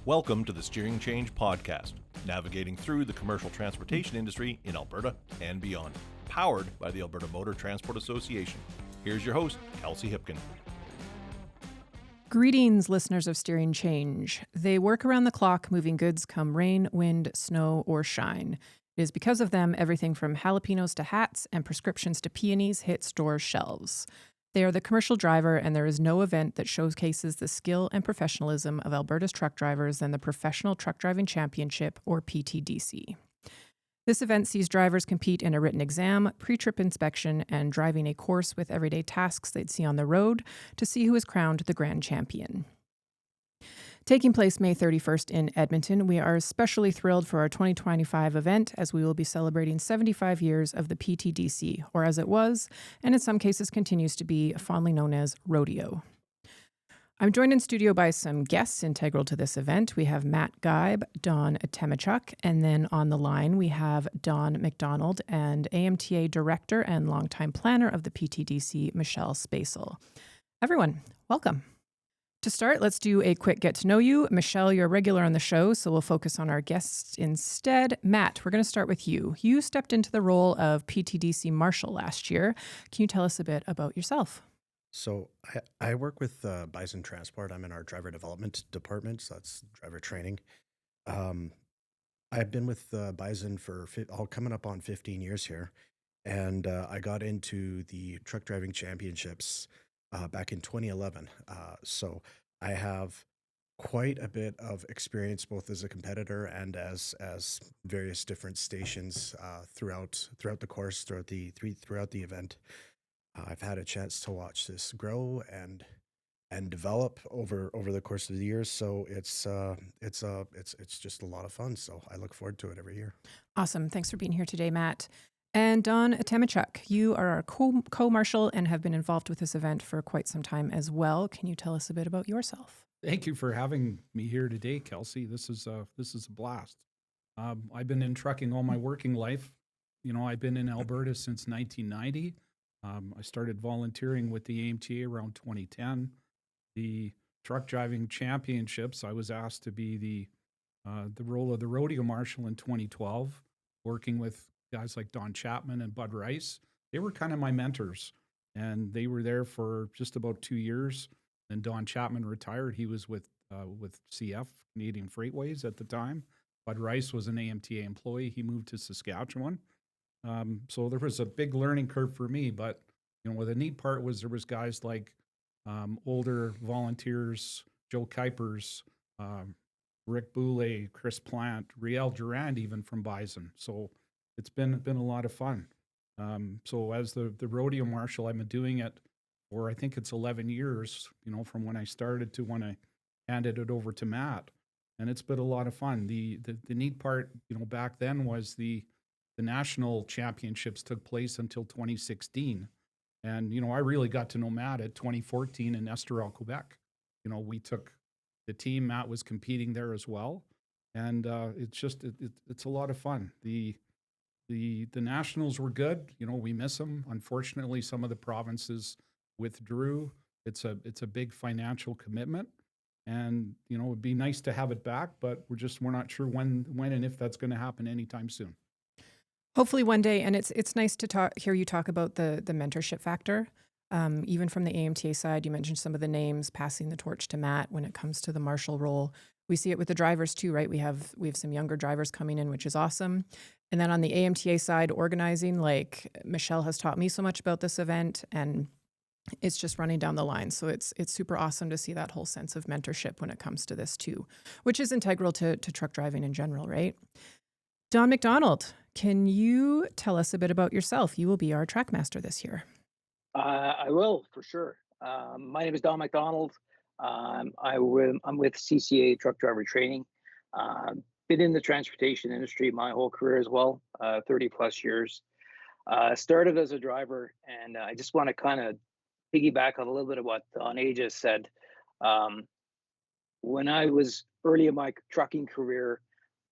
Welcome to the Steering Change Podcast, navigating through the commercial transportation industry in Alberta and beyond, powered by the Alberta Motor Transport Association. Here's your host, Kelsey Hipkin. Greetings, listeners of Steering Change. They work around the clock, moving goods come rain, wind, snow, or shine. It is because of them everything from jalapenos to hats and prescriptions to peonies hit store shelves. They are the commercial driver, and there is no event that showcases the skill and professionalism of Alberta's truck drivers than the Professional Truck Driving Championship, or PTDC. This event sees drivers compete in a written exam, pre-trip inspection, and driving a course with everyday tasks they'd see on the road to see who is crowned the grand champion. Taking place May 31st in Edmonton, we are especially thrilled for our 2025 event as we will be celebrating 75 years of the PTDC, or as it was, and in some cases continues to be, fondly known as rodeo. I'm joined in studio by some guests integral to this event. We have Matt Geib, Don Achtemichuk, and then on the line we have Don MacDonald and AMTA Director and longtime planner of the PTDC, Michelle Spacil. Everyone, welcome. To start, let's do a quick get to know you. Michelle, you're a regular on the show, so we'll focus on our guests instead. Matt, we're going to start with you. You stepped into the role of PTDC Marshal last year. Can you tell us a bit about yourself? So I work with Bison Transport. I'm in our driver development department, so that's driver training. I've been with Bison for coming up on 15 years here, and I got into the truck driving championships back in 2011. So I have quite a bit of experience both as a competitor and as various different stations throughout the course, throughout the event. I've had a chance to watch this grow and develop over the course of the years. So it's just a lot of fun. So I look forward to it every year. Awesome. Thanks for being here today, Matt. And Don Achtemichuk, you are our co-marshal and have been involved with this event for quite some time as well. Can you tell us a bit about yourself? Thank you for having me here today, Kelsey. This is a blast. I've been in trucking all my working life. You know, I've been in Alberta since 1990. I started volunteering with the AMTA around 2010. The truck driving championships, I was asked to be the role of the rodeo marshal in 2012, working with guys like Don Chapman and Bud Rice. They were kind of my mentors, and they were there for just about 2 years. Then Don Chapman retired. He was with CF, Canadian Freightways at the time. Bud Rice was an AMTA employee. He moved to Saskatchewan. So there was a big learning curve for me, but you know, the neat part was there was guys like older volunteers, Joe Kuipers, Rick Boulay, Chris Plant, Riel Durand, even from Bison. So it's been a lot of fun. So as the rodeo marshal, I've been doing it for I think it's 11 years, you know, from when I started to when I handed it over to Matt, and it's been a lot of fun. The neat part, you know, back then was the national championships took place until 2016, and you know I really got to know Matt at 2014 in Estoril, Quebec. You know, we took the team. Matt was competing there as well, and it's a lot of fun. The nationals were good. You know, we miss them. Unfortunately, some of the provinces withdrew. It's a big financial commitment, and you know it'd be nice to have it back, but we're not sure when and if that's going to happen anytime soon. Hopefully one day, and it's nice to hear you talk about the mentorship factor. Even from the AMTA side, you mentioned some of the names passing the torch to Matt when it comes to the marshal role. We see it with the drivers too, right? We have some younger drivers coming in, which is awesome. And then on the AMTA side, organizing, like Michelle has taught me so much about this event, and it's just running down the line. So it's super awesome to see that whole sense of mentorship when it comes to this too, which is integral to truck driving in general, right? Don MacDonald, can you tell us a bit about yourself? You will be our track master this year. I will, for sure. My name is Don MacDonald. I'm with CCA Truck Driver Training. Been in the transportation industry my whole career as well, 30 plus years. Started as a driver, and I just want to kind of piggyback on a little bit of what Don A just said. When I was early in my trucking career,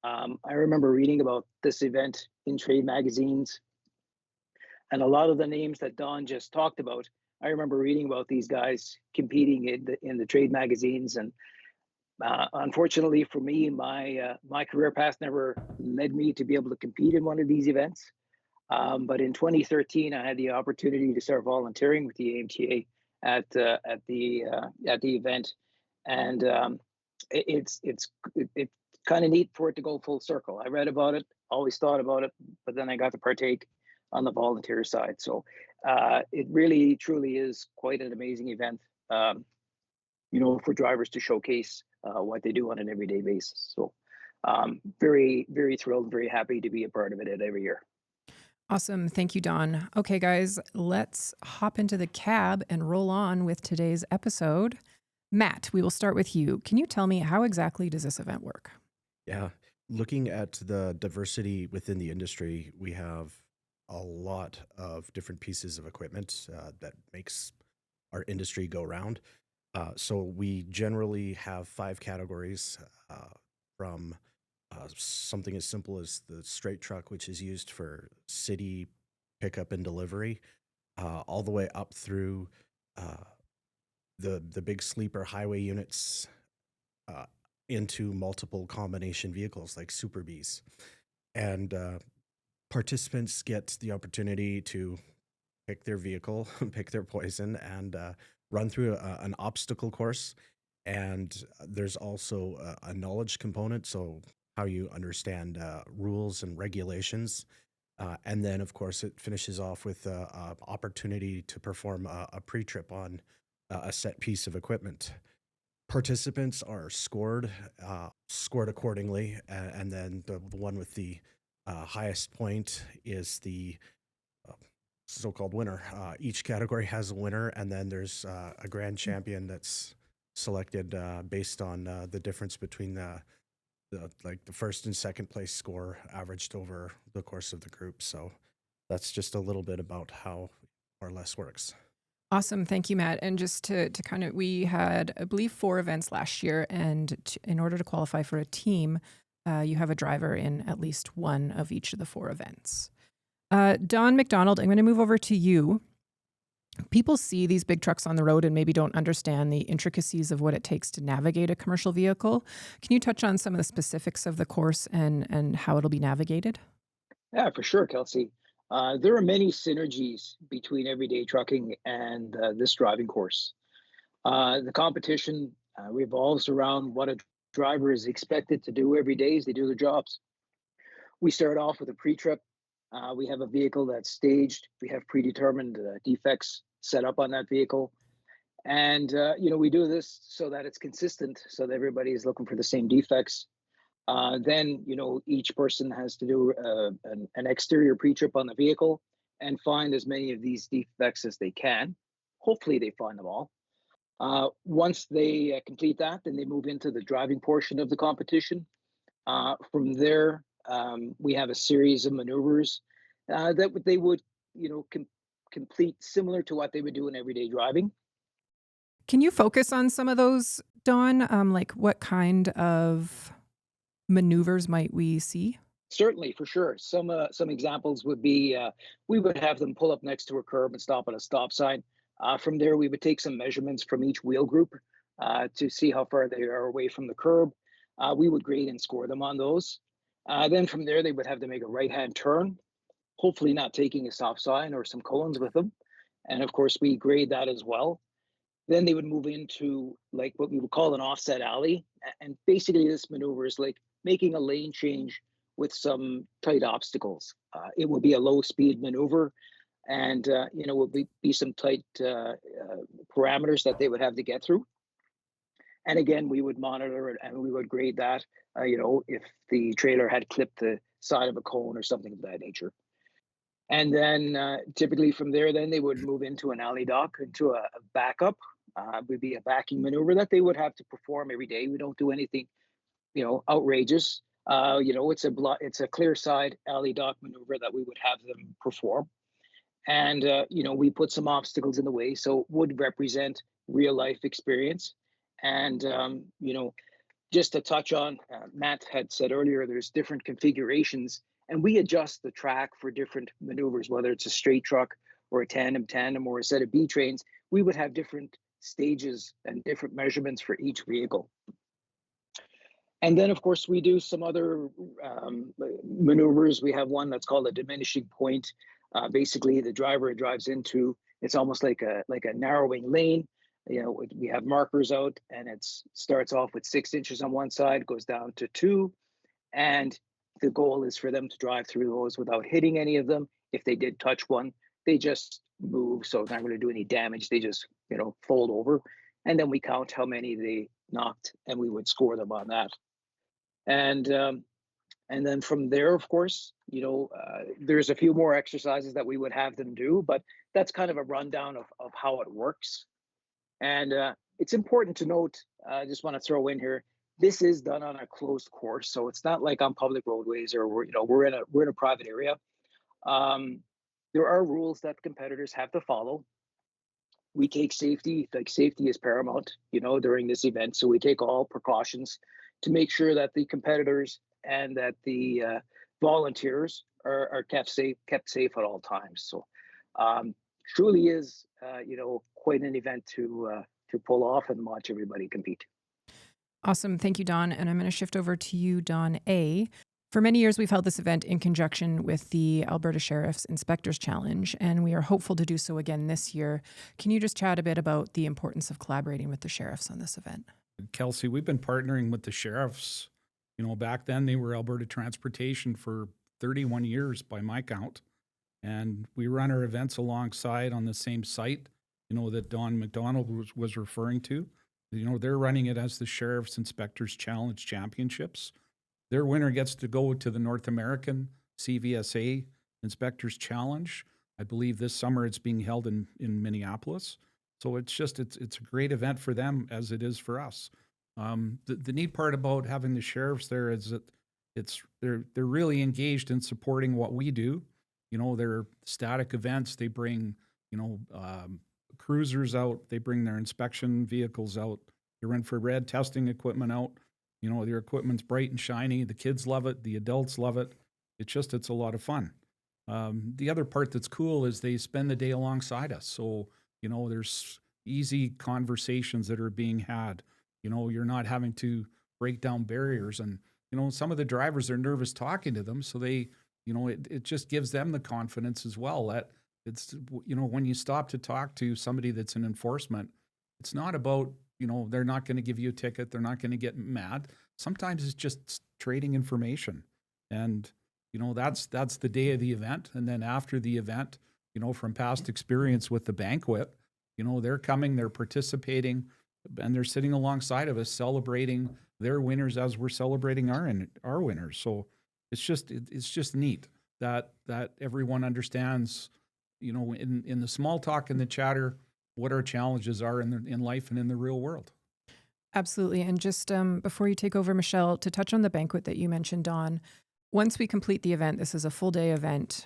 I remember reading about this event in trade magazines, and a lot of the names that Don just talked about, I remember reading about these guys competing in the trade magazines, and Unfortunately for me, my career path never led me to be able to compete in one of these events. But in 2013, I had the opportunity to start volunteering with the AMTA at the event, and it's kind of neat for it to go full circle. I read about it, always thought about it, but then I got to partake on the volunteer side. So it really, truly is quite an amazing event. For drivers to showcase what they do on an everyday basis. So very, very thrilled, very happy to be a part of it every year. Awesome. Thank you, Don. Okay, guys, let's hop into the cab and roll on with today's episode. Matt, we will start with you. Can you tell me how exactly does this event work? Yeah. Looking at the diversity within the industry, we have a lot of different pieces of equipment that makes our industry go round. So we generally have 5 categories from something as simple as the straight truck, which is used for city pickup and delivery, all the way up through uh, the big sleeper highway units uh, into multiple combination vehicles like Super Bs. And participants get the opportunity to pick their vehicle, pick their poison, and run through an obstacle course. And there's also a knowledge component, so how you understand rules and regulations. And then, of course, it finishes off with a opportunity to perform a pre-trip on a set piece of equipment. Participants are scored accordingly, and then the one with the highest point is the uh, so-called winner. Each category has a winner, and then there's a grand champion that's selected based on the difference between the first and second place score averaged over the course of the group. So that's just a little bit about how more or less works. Awesome. Thank you, Matt. And just to kind of, we had, I believe, 4 events last year. And in order to qualify for a team, you have a driver in at least one of each of the 4 events. Don MacDonald, I'm going to move over to you. People see these big trucks on the road and maybe don't understand the intricacies of what it takes to navigate a commercial vehicle. Can you touch on some of the specifics of the course and how it'll be navigated? Yeah, for sure, Kelsey. There are many synergies between everyday trucking and this driving course. The competition revolves around what a driver is expected to do every day as they do their jobs. We start off with a pre-trip. We have a vehicle that's staged. We have predetermined defects set up on that vehicle. And, we do this so that it's consistent, so that everybody is looking for the same defects. Then, each person has to do an exterior pre-trip on the vehicle and find as many of these defects as they can. Hopefully they find them all. Once they complete that, then they move into the driving portion of the competition. From there, we have a series of maneuvers that they would, complete similar to what they would do in everyday driving. Can you focus on some of those, Don? Like what kind of maneuvers might we see? Certainly, for sure. Some examples would be we would have them pull up next to a curb and stop at a stop sign. From there, we would take some measurements from each wheel group to see how far they are away from the curb. We would grade and score them on those. Then from there, they would have to make a right-hand turn, hopefully not taking a stop sign or some cones with them. And of course, we grade that as well. Then they would move into like what we would call an offset alley. And basically, this maneuver is like making a lane change with some tight obstacles. It will be a low speed maneuver, and would be some tight parameters that they would have to get through. And again, we would monitor it and we would grade that. If the trailer had clipped the side of a cone or something of that nature. And then typically from there, then they would move into an alley dock, into a backup. Would be a backing maneuver that they would have to perform every day. We don't do anything, outrageous. It's a clear side alley dock maneuver that we would have them perform. And we put some obstacles in the way, so it would represent real life experience. And just to touch on, Matt had said earlier, there's different configurations, and we adjust the track for different maneuvers, whether it's a straight truck or a tandem or a set of B trains. We would have different stages and different measurements for each vehicle. And then, of course, we do some other maneuvers. We have one that's called a diminishing point. Basically, the driver drives into, it's almost like a narrowing lane. We have markers out, and it starts off with 6 inches on one side, goes down to 2, and the goal is for them to drive through those without hitting any of them. If they did touch one, they just move, so they're not going to do any damage. They just fold over, and then we count how many they knocked, and we would score them on that. And then from there, of course, there's a few more exercises that we would have them do, but that's kind of a rundown of how it works. And it's important to note, I just want to throw in here, this is done on a closed course, so it's not like on public roadways or we're in a private area. There are rules that competitors have to follow. We take safety is paramount, during this event. So we take all precautions to make sure that the competitors and that the volunteers are kept safe at all times. So truly is, quite an event to pull off and watch everybody compete. Awesome. Thank you, Don. And I'm going to shift over to you, Don A. For many years, we've held this event in conjunction with the Alberta Sheriffs Inspectors Challenge, and we are hopeful to do so again this year. Can you just chat a bit about the importance of collaborating with the sheriffs on this event? Kelsey, we've been partnering with the sheriffs. Back then they were Alberta Transportation for 31 years by my count. And we run our events alongside on the same site, that Don MacDonald was referring to. They're running it as the Sheriffs Inspectors Challenge Championships. Their winner gets to go to the North American CVSA Inspectors Challenge. I believe this summer it's being held in Minneapolis. So it's a great event for them as it is for us. The neat part about having the sheriffs there is that they're really engaged in supporting what we do. They're static events. They bring cruisers out. They bring their inspection vehicles out. Their infrared testing equipment out. Their equipment's bright and shiny. The kids love it. The adults love it. It's a lot of fun. The other part that's cool is they spend the day alongside us. So, there's easy conversations that are being had. You're not having to break down barriers. And, some of the drivers are nervous talking to them. So they, it just gives them the confidence as well that it's, when you stop to talk to somebody that's in enforcement, it's not about, they're not going to give you a ticket. They're not going to get mad. Sometimes it's just trading information. And, that's the day of the event. And then after the event, from past experience with the banquet, they're coming, they're participating, and they're sitting alongside of us celebrating their winners as we're celebrating our winners. So it's just neat that everyone understands, in the small talk and the chatter, what our challenges are in life and in the real world. Absolutely. And just before you take over, Michelle, to touch on the banquet that you mentioned, Don, once we complete the event, this is a full day event,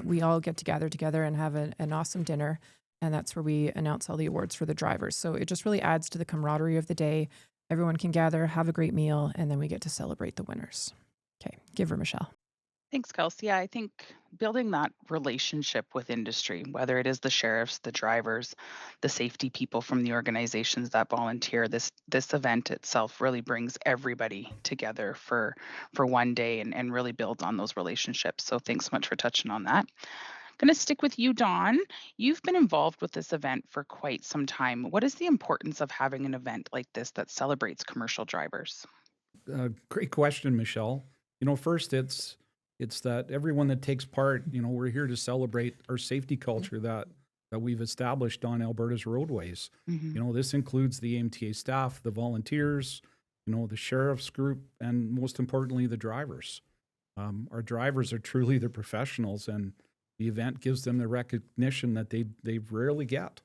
we all get to gather together and have an awesome dinner. And that's where we announce all the awards for the drivers. So it just really adds to the camaraderie of the day. Everyone can gather, have a great meal, and then we get to celebrate the winners. Okay, give her, Michelle. Thanks, Kelsey. Yeah, I think building that relationship with industry, whether it is the sheriffs, the drivers, the safety people from the organizations that volunteer, this event itself really brings everybody together for one day and really builds on those relationships. So thanks so much for touching on that. Going to stick with you, Don. You've been involved with this event for quite some time. What is the importance of having an event like this that celebrates commercial drivers? Great question, Michelle. First, it's that everyone that takes part, we're here to celebrate our safety culture that we've established on Alberta's roadways. Mm-hmm. This includes the AMTA staff, the volunteers, the sheriff's group, and most importantly, the drivers. Our drivers are truly the professionals, and the event gives them the recognition that they rarely get.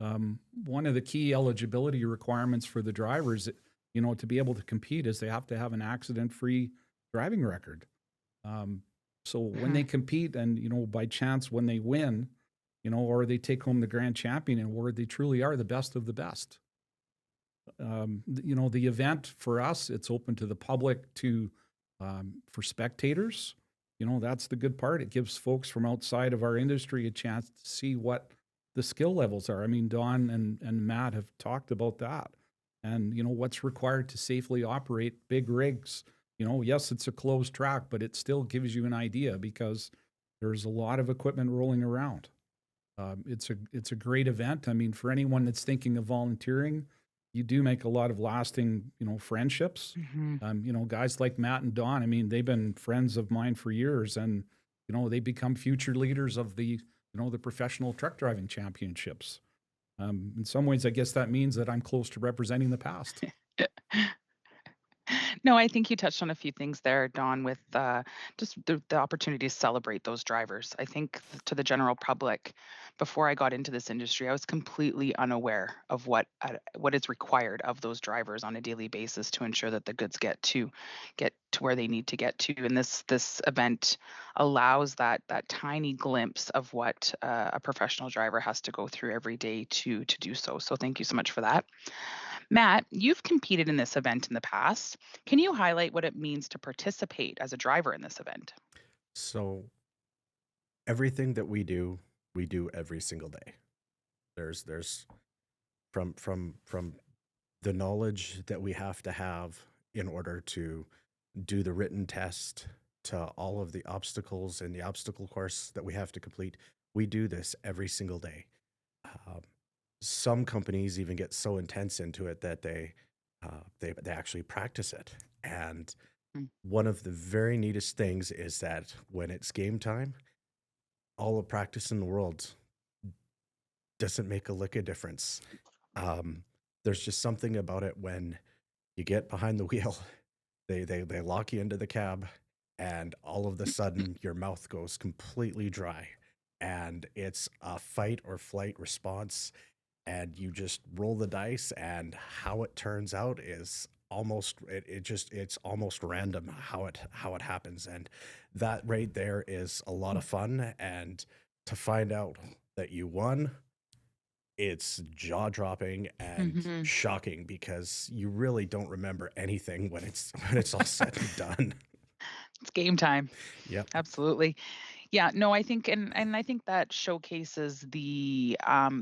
One of the key eligibility requirements for the drivers, to be able to compete is they have to have an accident-free driving record. So when they compete and, by chance when they win, or they take home the grand champion award, they truly are the best of the best. The event for us, it's open to the public for spectators. That's the good part. It gives folks from outside of our industry a chance to see what the skill levels are. I mean, Don and Matt have talked about that. and, you know, what's required to safely operate big rigs. You know, yes, it's a closed track, but it still gives you an idea because there's a lot of equipment rolling around. It's a great event. I mean, for anyone that's thinking of volunteering, you do make a lot of lasting, you know, friendships. You know, guys like Matt and Don, I mean, they've been friends of mine for years, and, you know, they become future leaders of the, you know, the professional truck driving championships. In some ways, I guess that means that I'm close to representing the past. No, I think you touched on a few things there, Don, with just the opportunity to celebrate those drivers. I think to the general public, before I got into this industry, I was completely unaware of what is required of those drivers on a daily basis to ensure that the goods get to where they need to get to. And this event allows that tiny glimpse of what a professional driver has to go through every day to do so. So thank you so much for that. Matt, you've competed in this event in the past. Can you highlight what it means to participate as a driver in this event? So everything that we do every single day. There's from the knowledge that we have to have in order to do the written test to all of the obstacles and the obstacle course that we have to complete. We do this every single day. Um, some companies even get so intense into it that they actually practice it. And Mm. one of the very neatest things is that when it's game time, all the practice in the world doesn't make a lick of difference. There's just something about it when you get behind the wheel, they lock you into the cab, and all of a sudden your mouth goes completely dry, and it's a fight or flight response, and you just roll the dice, and how it turns out is it's almost random how it happens, and that right there is a lot of fun. And to find out that you won, it's jaw-dropping and Mhm. shocking because you really don't remember anything when it's all said and done. It's game time. Yep. Absolutely. Yeah, no, I think and I think that showcases the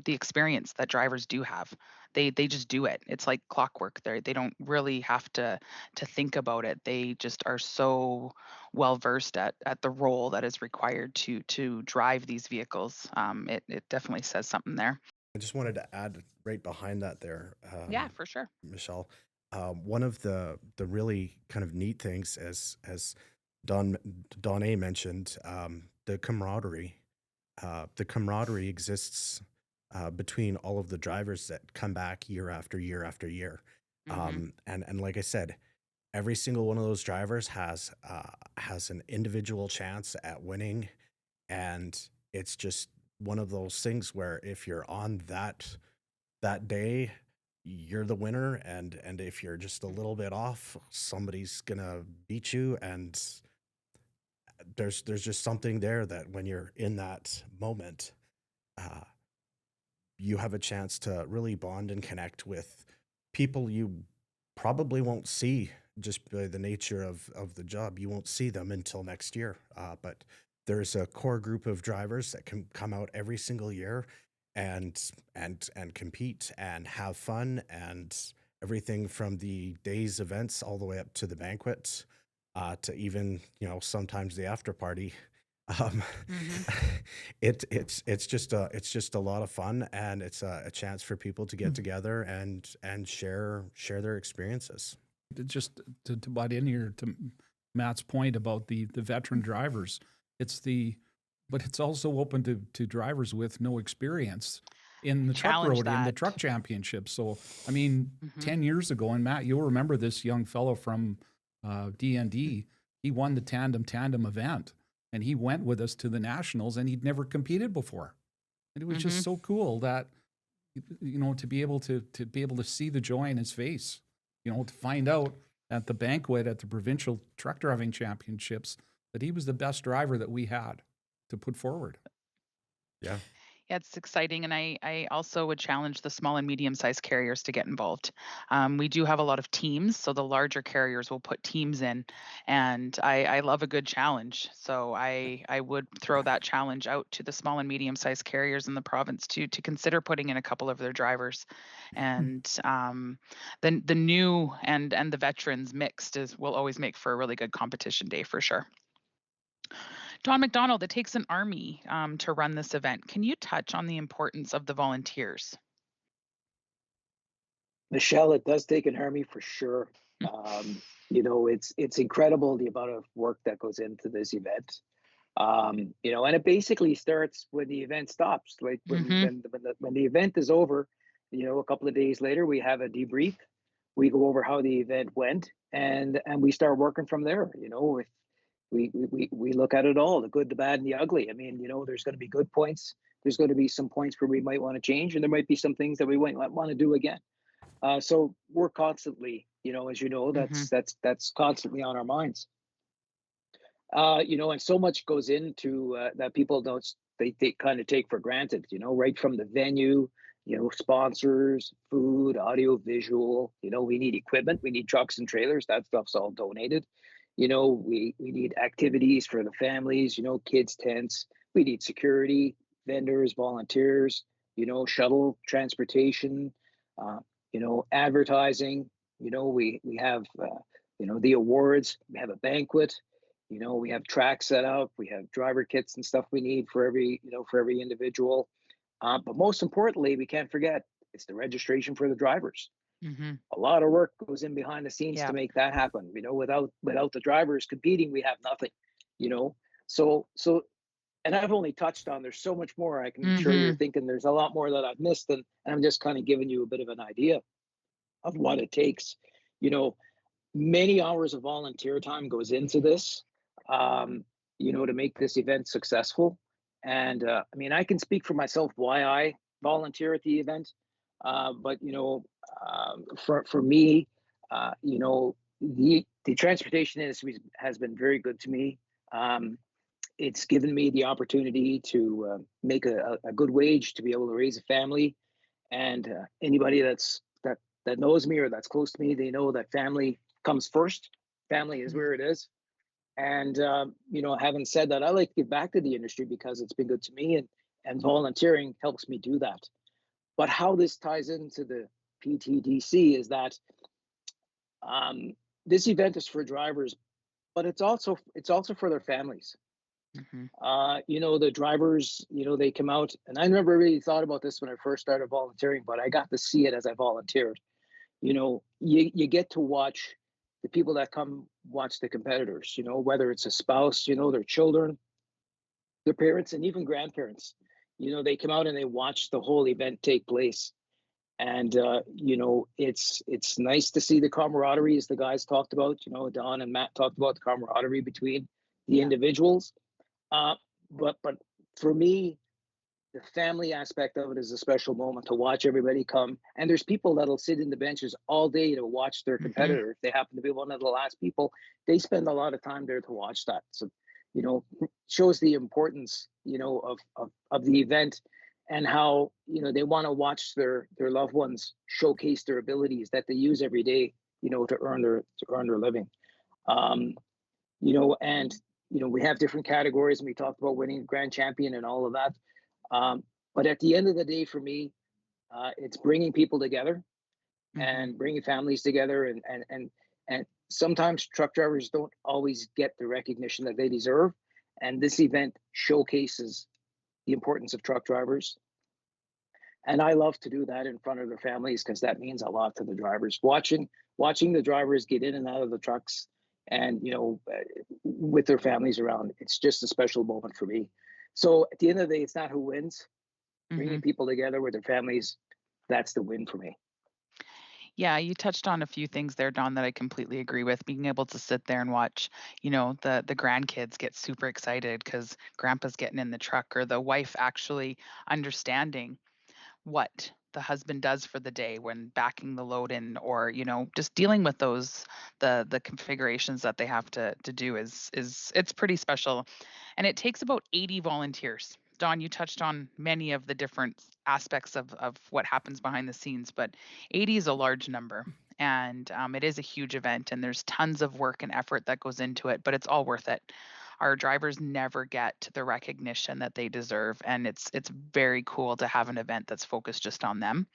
experience that drivers do have. They just do it. It's like clockwork. They don't really have to think about it. They just are so well versed at the role that is required to drive these vehicles. It definitely says something there. I just wanted to add right behind that there, Yeah, for sure. Michelle. One of the really kind of neat things, as Don Don A mentioned, the camaraderie. The camaraderie exists between all of the drivers that come back year after year after year. Hmm. And like I said, every single one of those drivers has an individual chance at winning, and it's just one of those things where if you're on that day, you're the winner, and if you're just a little bit off, somebody's gonna beat you. And there's just something there that when you're in that moment, uh, you have a chance to really bond and connect with people you probably won't see just by the nature of the job. You won't see them until next year. But there's a core group of drivers that can come out every single year and compete and have fun, and everything from the day's events all the way up to the banquet, to even, you know, sometimes the after party. Um, Hmm. it's just a lot of fun, and it's a chance for people to get together and share their experiences. Just to butt in here to Matt's point about the veteran drivers, but it's also open to drivers with no experience in the truck Challenge road, in the that. truck championship. So, I mean, Hmm. 10 years ago, and Matt, you'll remember this young fellow from D&D. He won the tandem event, and he went with us to the nationals, and he'd never competed before. And it was Hmm. just so cool that, you know, to be able to see the joy in his face, you know, to find out at the banquet at the provincial truck driving championships that he was the best driver that we had to put forward. Yeah. Yeah, it's exciting. And I also would challenge the small and medium sized carriers to get involved. We do have a lot of teams, so the larger carriers will put teams in. And I love a good challenge. So I would throw that challenge out to the small and medium sized carriers in the province to consider putting in a couple of their drivers. And then the new and the veterans mixed is will always make for a really good competition day for sure. Don MacDonald, it takes an army to run this event. Can you touch on the importance of the volunteers? Michelle, it does take an army for sure. It's incredible the amount of work that goes into this event. And it basically starts when the event stops. Like Hmm. when the event is over, a couple of days later, we have a debrief. We go over how the event went, and we start working from there. If we look at it all, the good, the bad, and the ugly. I mean, there's going to be good points. There's going to be some points where we might want to change, and there might be some things that we might want to do again. So we're constantly, as you know, Hmm. that's constantly on our minds. And so much goes into that people don't they kind of take for granted. Right from the venue, sponsors, food, audio, visual. We need equipment, we need trucks and trailers. That stuff's all donated. We need activities for the families. Kids tents. We need security, vendors, volunteers. Shuttle transportation. Uh, Advertising. We have the awards. We have a banquet. We have tracks set up. We have driver kits and stuff we need for every individual. But most importantly, we can't forget it's the registration for the drivers. Hmm. A lot of work goes in behind the scenes to Yeah. make that happen. Without the drivers competing, we have nothing. You know, so and I've only touched on. There's so much more. I'm sure you're Hmm. thinking there's a lot more that I've missed, and I'm just kind of giving you a bit of an idea of what it takes. You know, Many hours of volunteer time goes into this, um, to make this event successful. And I mean, I can speak for myself why I volunteer at the event. But for me, the transportation industry has been very good to me. Um, it's given me the opportunity to make a good wage to be able to raise a family. And anybody that knows me or that's close to me, they know that family comes first. Family is where it is. And having said that, I like to give back to the industry because it's been good to me, and volunteering helps me do that. But how this ties into the PTDC is that um, this event is for drivers, but it's also for their families. Hmm. The drivers, they come out, and I never really thought about this when I first started volunteering, but I got to see it as I volunteered. You get to watch the people that come watch the competitors, whether it's a spouse, their children, their parents, and even grandparents. They come out and they watch the whole event take place. And it's nice to see the camaraderie, as the guys talked about. Don and Matt talked about the camaraderie between the Yeah. individuals. Uh, but for me, the family aspect of it is a special moment to watch everybody come. And there's people that'll sit in the benches all day to watch their Hmm. competitor. If they happen to be one of the last people, they spend a lot of time there to watch that. So, shows the importance, of the event, and how, they want to watch their loved ones showcase their abilities that they use every day, to earn their living. Um, and we have different categories, and we talked about winning grand champion and all of that. But at the end of the day, for me, it's bringing people together Hmm. and bringing families together, and sometimes truck drivers don't always get the recognition that they deserve, and this event showcases the importance of truck drivers. And I love to do that in front of their families because that means a lot to the drivers. Watching the drivers get in and out of the trucks, and with their families around, it's just a special moment for me. So at the end of the day, it's not who wins. Hmm. Bringing people together with their families, that's the win for me. Yeah, you touched on a few things there, Don, that I completely agree with. Being able to sit there and watch, the grandkids get super excited because grandpa's getting in the truck, or the wife actually understanding what the husband does for the day when backing the load in, or just dealing with the configurations that they have to do is it's pretty special. And it takes about 80 volunteers Don, you touched on many of the different aspects of what happens behind the scenes, but 80 is a large number. And it is a huge event, and there's tons of work and effort that goes into it, but it's all worth it. Our drivers never get the recognition that they deserve, and it's very cool to have an event that's focused just on them,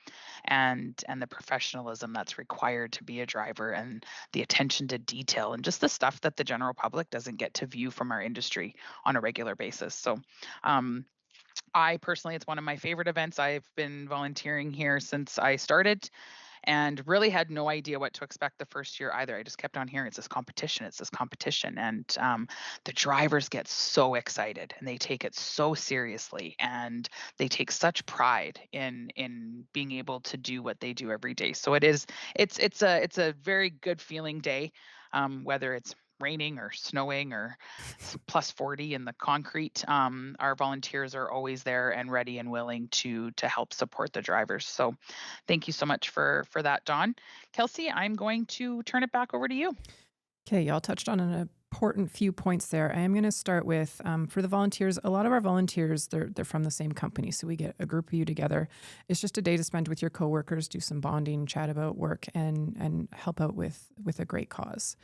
and the professionalism that's required to be a driver, and the attention to detail, and just the stuff that the general public doesn't get to view from our industry on a regular basis. So I personally, it's one of my favorite events. I've been volunteering here since I started, and really had no idea what to expect the first year either. I just kept on hearing it's this competition, and the drivers get so excited and they take it so seriously, and they take such pride in being able to do what they do every day. So it's a very good feeling day, whether it's raining or snowing or plus 40 in the concrete. Our volunteers are always there and ready and willing to help support the drivers. So thank you so much for that, Don. Kelsey, I'm going to turn it back over to you. Okay, y'all touched on an important few points there. I am going to start with for the volunteers. A lot of our volunteers, they're from the same company, so we get a group of you together. It's just a day to spend with your coworkers, do some bonding, chat about work, and help out with a great cause.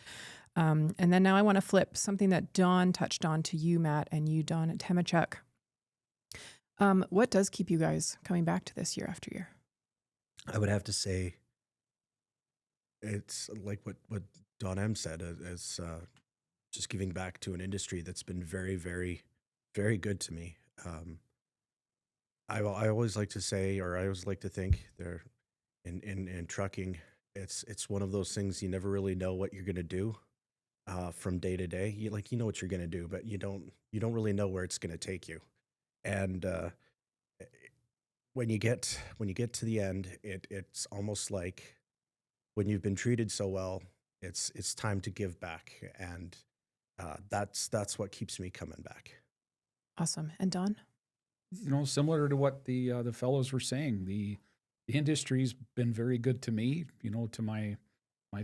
And then now I want to flip something that Don touched on to you, Matt, and you, Don, at Achtemichuk. What does keep you guys coming back to this year after year? I would have to say it's like what Don M said, as just giving back to an industry that's been very, very, very good to me. I always like to say, or I always like to think, there in trucking, it's one of those things you never really know what you're gonna do from day to day. You know what you're gonna do, but you don't really know where it's gonna take you. And when you get to the end, it's almost like when you've been treated so well, it's time to give back, and that's what keeps me coming back. Awesome. And Don? Similar to what the fellows were saying, the industry's been very good to me, to my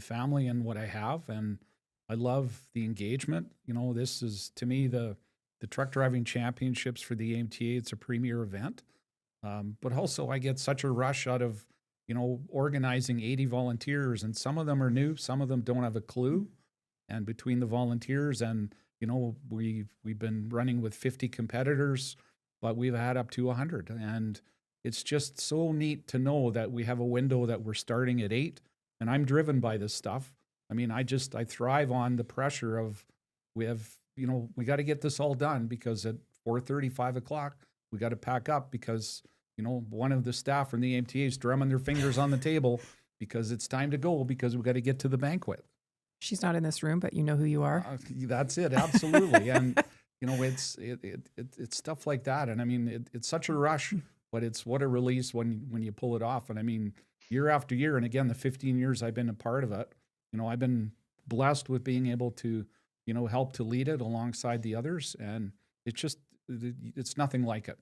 family and what I have, and I love the engagement. This is, to me, the truck driving championships for the AMTA. It's a premier event. But also I get such a rush out of, organizing 80 volunteers, and some of them are new, some of them don't have a clue. And between the volunteers and, we've been running with 50 competitors, but we've had up to 100. And it's just so neat to know that we have a window that we're starting at 8, and I'm driven by this stuff. I mean, I thrive on the pressure of, we got to get this all done, because at 4:30, 5 o'clock, we got to pack up, because one of the staff from the AMTA is drumming their fingers on the table because it's time to go, because we got to get to the banquet. She's not in this room, but you know who you are. That's it, absolutely. And it's stuff like that. And I mean, it's such a rush, but it's what a release when you pull it off. And I mean, year after year, and again, the 15 years I've been a part of it, I've been blessed with being able to help to lead it alongside the others, and it's nothing like it.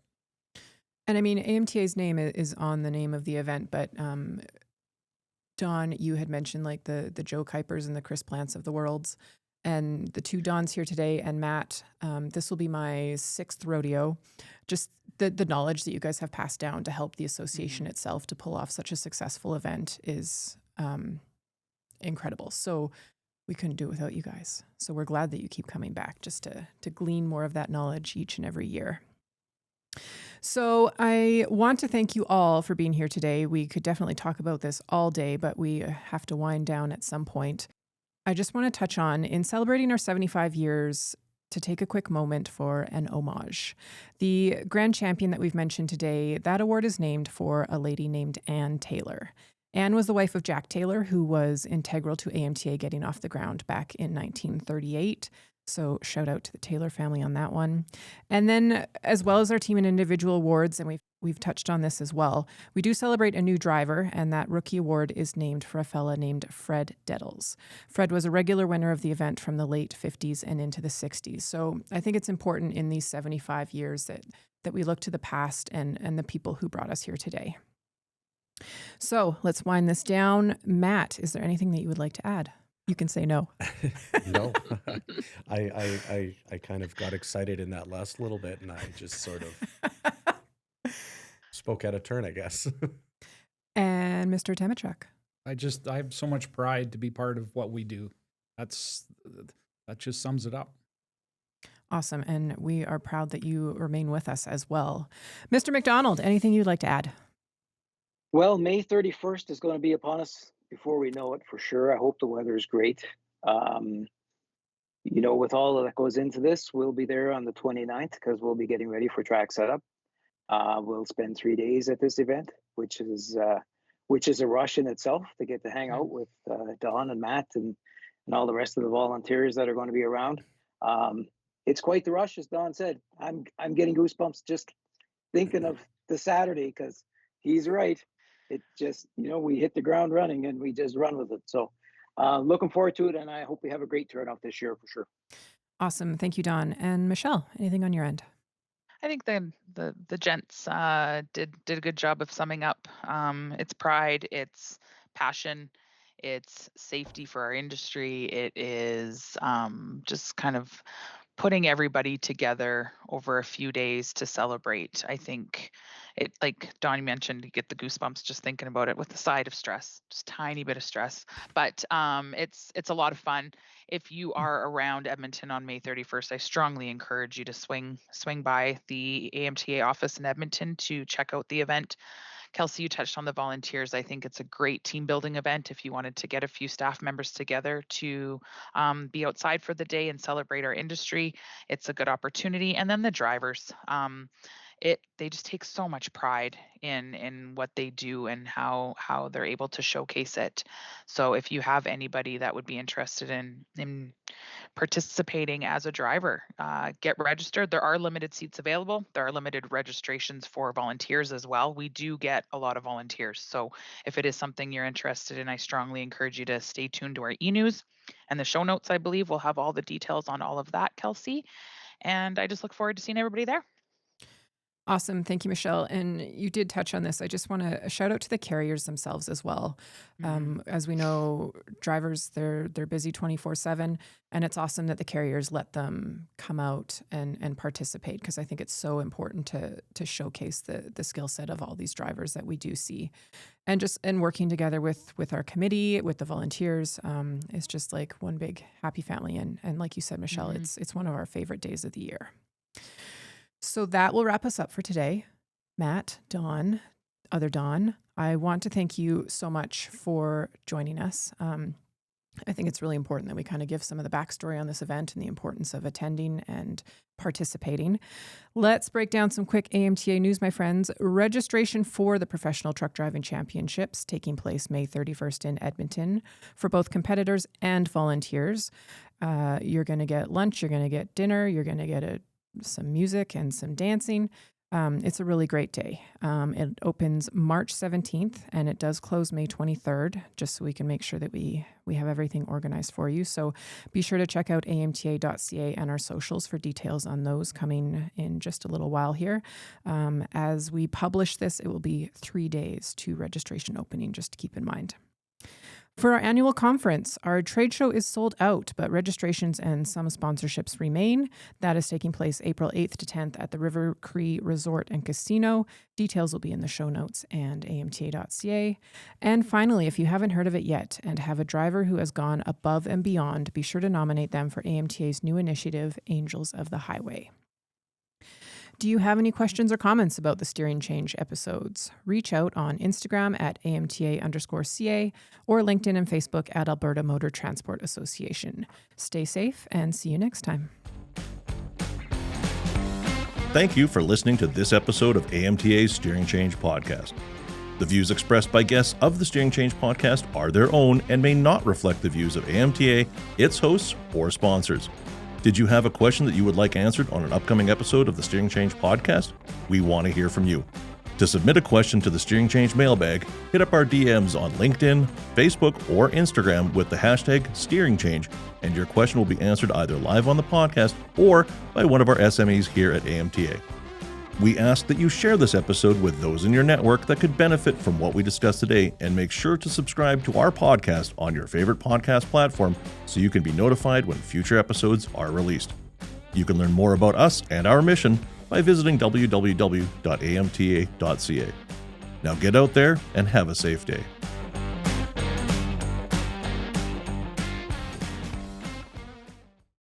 And I mean, AMTA's name is on the name of the event, but Don, you had mentioned like the Joe Kuipers and the Chris Plants of the worlds, and the two Dons here today, and Matt. This will be my 6th rodeo. Just the knowledge that you guys have passed down to help the association itself to pull off such a successful event is incredible. So we couldn't do it without you guys. So we're glad that you keep coming back just to glean more of that knowledge each and every year. So I want to thank you all for being here today. We could definitely talk about this all day, but we have to wind down at some point. I just want to touch on, in celebrating our 75 years, to take a quick moment for an homage. The grand champion that we've mentioned today, that award is named for a lady named Ann Taylor. Ann was the wife of Jack Taylor, who was integral to AMTA getting off the ground back in 1938. So shout out to the Taylor family on that one. And then, as well as our team and individual awards, and we've touched on this as well, we do celebrate a new driver, and that rookie award is named for a fella named Fred Dettles. Fred was a regular winner of the event from the late 50s and into the 60s. So I think it's important in these 75 years that we look to the past and the people who brought us here today. So let's wind this down. Matt, is there anything that you would like to add? You can say no. No, I kind of got excited in that last little bit, and I just sort of spoke out of turn, I guess. And Mr. Achtemichuk. I have so much pride to be part of what we do. That just sums it up. Awesome. And we are proud that you remain with us as well. Mr. MacDonald, anything you'd like to add? Well, May 31st is going to be upon us before we know it, for sure. I hope the weather is great. With all that goes into this, we'll be there on the 29th because we'll be getting ready for track setup. We'll spend 3 days at this event, which is a rush in itself to get to hang out with Don and Matt and all the rest of the volunteers that are going to be around. It's quite the rush, as Don said. I'm getting goosebumps just thinking of the Saturday, because he's right. It just, we hit the ground running and we just run with it. So looking forward to it, and I hope we have a great turnout this year for sure. Awesome. Thank you, Don. And Michelle, anything on your end? I think the gents did a good job of summing up. It's pride, it's passion, it's safety for our industry. It is just kind of putting everybody together over a few days to celebrate. I think it, like Don mentioned, you get the goosebumps just thinking about it, with the side of stress, just tiny bit of stress. But it's a lot of fun. If you are around Edmonton on May 31st, I strongly encourage you to swing by the AMTA office in Edmonton to check out the event. Kelsey, you touched on the volunteers. I think it's a great team building event if you wanted to get a few staff members together to be outside for the day and celebrate our industry. It's a good opportunity. And then the drivers, they just take so much pride in what they do and how they're able to showcase it. So if you have anybody that would be interested in participating as a driver, get registered. There are limited seats available. There are limited registrations for volunteers as well. We do get a lot of volunteers. So if it is something you're interested in, I strongly encourage you to stay tuned to our e-news and the show notes. I believe we'll have all the details on all of that, Kelsey. And I just look forward to seeing everybody there. Awesome. Thank you, Michelle. And you did touch on this. I just want to shout out to the carriers themselves as well. As we know, drivers, they're busy 24/7, and it's awesome that the carriers let them come out and participate, because I think it's so important to showcase the skill set of all these drivers that we do see. And working together with our committee, with the volunteers, is just like one big happy family. And like you said, Michelle, it's one of our favorite days of the year. So that will wrap us up for today. Matt, Don, other Don, I want to thank you so much for joining us. I think it's really important that we kind of give some of the backstory on this event and the importance of attending and participating. Let's break down some quick AMTA news, my friends. Registration for the Professional Truck Driving Championships taking place May 31st in Edmonton for both competitors and volunteers. You're going to get lunch, you're going to get dinner, you're going to get some music and some dancing. It's a really great day. It opens March 17th and it does close May 23rd, just so we can make sure that we have everything organized for you. So be sure to check out amta.ca and our socials for details on those coming in just a little while here. As we publish this, it will be 3 days to registration opening, just to keep in mind. For our annual conference, our trade show is sold out, but registrations and some sponsorships remain. That is taking place April 8th to 10th at the River Cree Resort and Casino. Details will be in the show notes and amta.ca. And finally, if you haven't heard of it yet and have a driver who has gone above and beyond, be sure to nominate them for AMTA's new initiative, Angels of the Highway. Do you have any questions or comments about the Steering Change episodes? Reach out on Instagram at AMTA_CA or LinkedIn and Facebook at Alberta Motor Transport Association. Stay safe and see you next time. Thank you for listening to this episode of AMTA's Steering Change podcast. The views expressed by guests of the Steering Change podcast are their own and may not reflect the views of AMTA, its hosts, or sponsors. Did you have a question that you would like answered on an upcoming episode of the Steering Change podcast? We want to hear from you. To submit a question to the Steering Change mailbag, hit up our DMs on LinkedIn, Facebook, or Instagram with the hashtag SteeringChange, and your question will be answered either live on the podcast or by one of our SMEs here at AMTA. We ask that you share this episode with those in your network that could benefit from what we discussed today, and make sure to subscribe to our podcast on your favorite podcast platform so you can be notified when future episodes are released. You can learn more about us and our mission by visiting www.amta.ca. Now get out there and have a safe day.